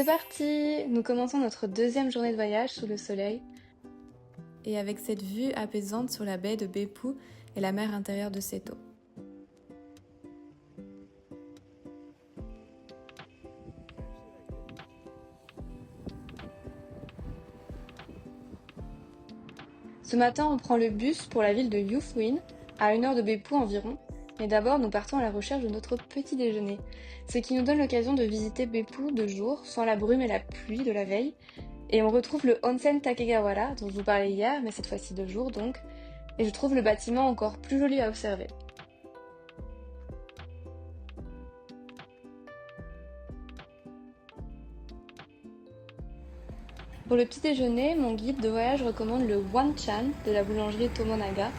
parti! Nous commençons notre deuxième journée de voyage sous le soleil et avec cette vue apaisante sur la baie de Beppu et la mer intérieure de Seto. Ce matin, on prend le bus pour la ville de Yufuin, à 1 heure de Beppu environ, mais d'abord nous partons à la recherche de notre petit déjeuner, ce qui nous donne l'occasion de visiter Beppu de jour, sans la brume et la pluie de la veille, et on retrouve le Onsen Takegawara dont je vous parlais hier, mais cette fois-ci de jour donc, et je trouve le bâtiment encore plus joli à observer. Pour le petit déjeuner, mon guide de voyage recommande le Wanchan de la boulangerie Tomonaga.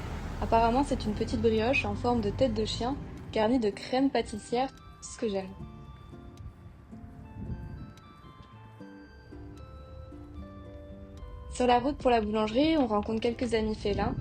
Apparemment, c'est une petite brioche en forme de tête de chien, garnie de crème pâtissière, ce que j'aime. Sur la route pour la boulangerie, on rencontre quelques amis félins.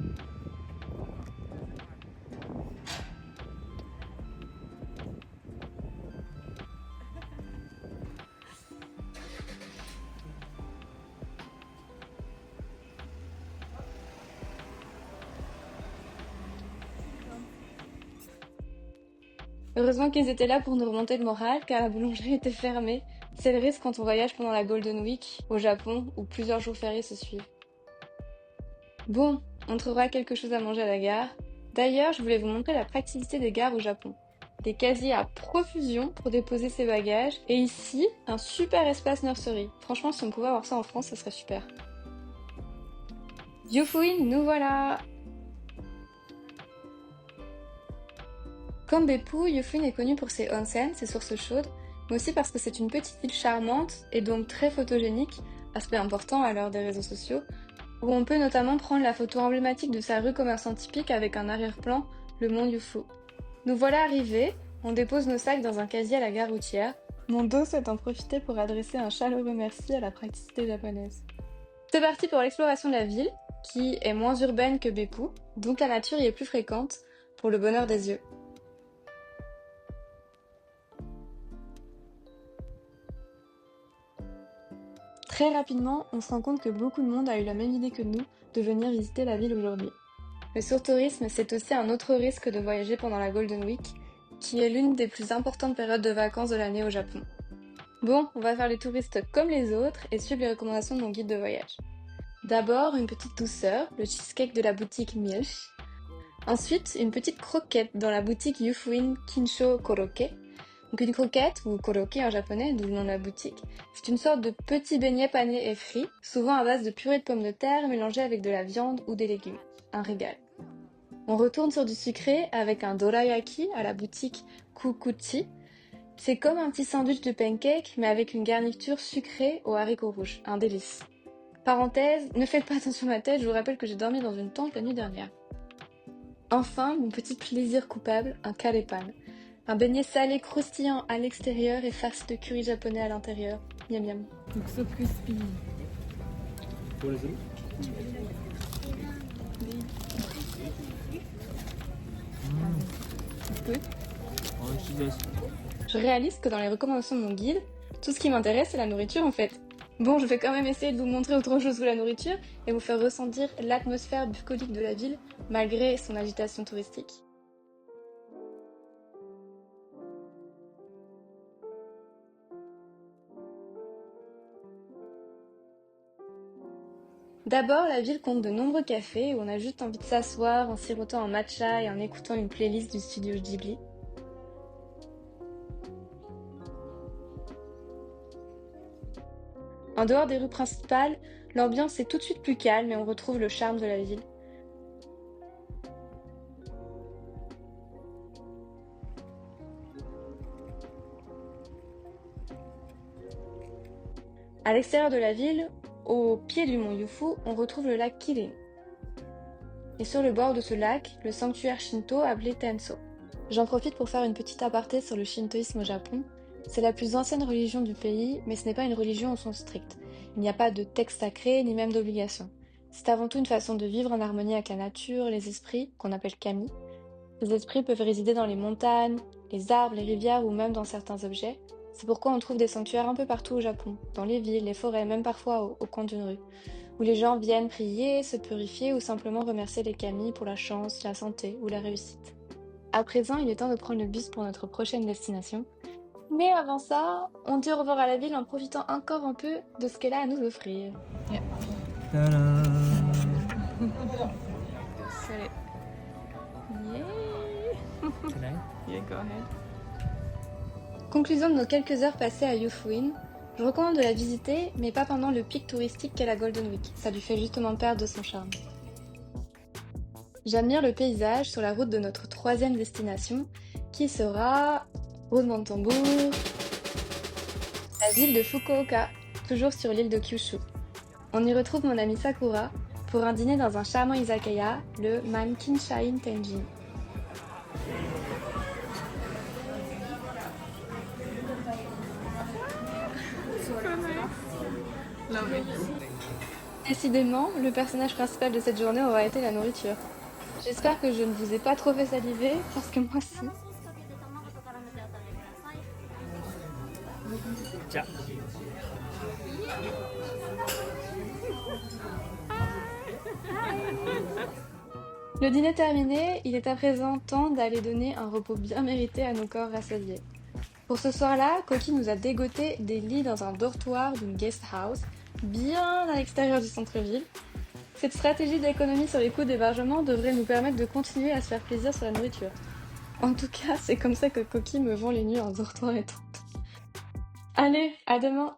Heureusement qu'ils étaient là pour nous remonter le moral, car la boulangerie était fermée. C'est le risque quand on voyage pendant la Golden Week, au Japon, où plusieurs jours fériés se suivent. Bon, on trouvera quelque chose à manger à la gare. D'ailleurs, je voulais vous montrer la praticité des gares au Japon. Des casiers à profusion pour déposer ses bagages, et ici, un super espace nursery. Franchement, si on pouvait avoir ça en France, ça serait super. Yufuin, nous voilà! Comme Beppu, Yufuin est connu pour ses onsen, ses sources chaudes, mais aussi parce que c'est une petite île charmante et donc très photogénique, aspect important à l'heure des réseaux sociaux, où on peut notamment prendre la photo emblématique de sa rue commerçante typique avec un arrière-plan, le mont Yufu. Nous voilà arrivés, on dépose nos sacs dans un casier à la gare routière. Mon dos souhaite en profiter pour adresser un chaleureux merci à la praticité japonaise. C'est parti pour l'exploration de la ville, qui est moins urbaine que Beppu, donc la nature y est plus fréquente, pour le bonheur des yeux. Très rapidement, on se rend compte que beaucoup de monde a eu la même idée que nous de venir visiter la ville aujourd'hui. Le surtourisme, c'est aussi un autre risque de voyager pendant la Golden Week, qui est l'une des plus importantes périodes de vacances de l'année au Japon. Bon, on va faire les touristes comme les autres et suivre les recommandations de mon guide de voyage. D'abord, une petite douceur, le cheesecake de la boutique Milch. Ensuite, une petite croquette dans la boutique Yufuin Kinsho Koroke. Donc une croquette, ou koroke en japonais, d'où le nom de la boutique, c'est une sorte de petit beignet pané et frit, souvent à base de purée de pommes de terre mélangée avec de la viande ou des légumes. Un régal. On retourne sur du sucré avec un dorayaki à la boutique Kukuchi. C'est comme un petit sandwich de pancake, mais avec une garniture sucrée aux haricots rouges. Un délice. Parenthèse, ne faites pas attention à ma tête, je vous rappelle que j'ai dormi dans une tente la nuit dernière. Enfin, mon petit plaisir coupable, un karepan. Un beignet salé croustillant à l'extérieur et farci de curry japonais à l'intérieur. Miam miam. Donc so crispy. Je réalise que dans les recommandations de mon guide, tout ce qui m'intéresse c'est la nourriture en fait. Bon, je vais quand même essayer de vous montrer autre chose que la nourriture et vous faire ressentir l'atmosphère bucolique de la ville malgré son agitation touristique. D'abord, la ville compte de nombreux cafés où on a juste envie de s'asseoir en sirotant un matcha et en écoutant une playlist du studio Ghibli. En dehors des rues principales, l'ambiance est tout de suite plus calme et on retrouve le charme de la ville. À l'extérieur de la ville, au pied du mont Yufu, on retrouve le lac Kirin. Et sur le bord de ce lac, le sanctuaire Shinto appelé Tenso. J'en profite pour faire une petite aparté sur le shintoïsme au Japon. C'est la plus ancienne religion du pays, mais ce n'est pas une religion au sens strict. Il n'y a pas de texte sacré, ni même d'obligation. C'est avant tout une façon de vivre en harmonie avec la nature, les esprits, qu'on appelle kami. Ces esprits peuvent résider dans les montagnes, les arbres, les rivières ou même dans certains objets. C'est pourquoi on trouve des sanctuaires un peu partout au Japon, dans les villes, les forêts, même parfois au coin d'une rue, où les gens viennent prier, se purifier ou simplement remercier les kami pour la chance, la santé ou la réussite. À présent, il est temps de prendre le bus pour notre prochaine destination. Mais avant ça, on dit au revoir à la ville en profitant encore un peu de ce qu'elle a à nous offrir. Ta-da! Allez. Yay! Can I? Yeah, go ahead. Conclusion de nos quelques heures passées à Yufuin, je recommande de la visiter, mais pas pendant le pic touristique qu'est la Golden Week. Ça lui fait justement perdre de son charme. J'admire le paysage sur la route de notre troisième destination, qui sera, roulement de tambour, la ville de Fukuoka, toujours sur l'île de Kyushu. On y retrouve mon amie Sakura pour un dîner dans un charmant izakaya, le Mankinshain Tenjin. Décidément, le personnage principal de cette journée aura été la nourriture. J'espère que je ne vous ai pas trop fait saliver, parce que moi si. Tiens. Le dîner terminé, il est à présent temps d'aller donner un repos bien mérité à nos corps rassasiés. Pour ce soir-là, Koki nous a dégoté des lits dans un dortoir d'une guest house, bien à l'extérieur du centre-ville. Cette stratégie d'économie sur les coûts d'hébergement devrait nous permettre de continuer à se faire plaisir sur la nourriture. En tout cas, c'est comme ça que Koki me vend les nuits en dortoir et tente. Allez, à demain!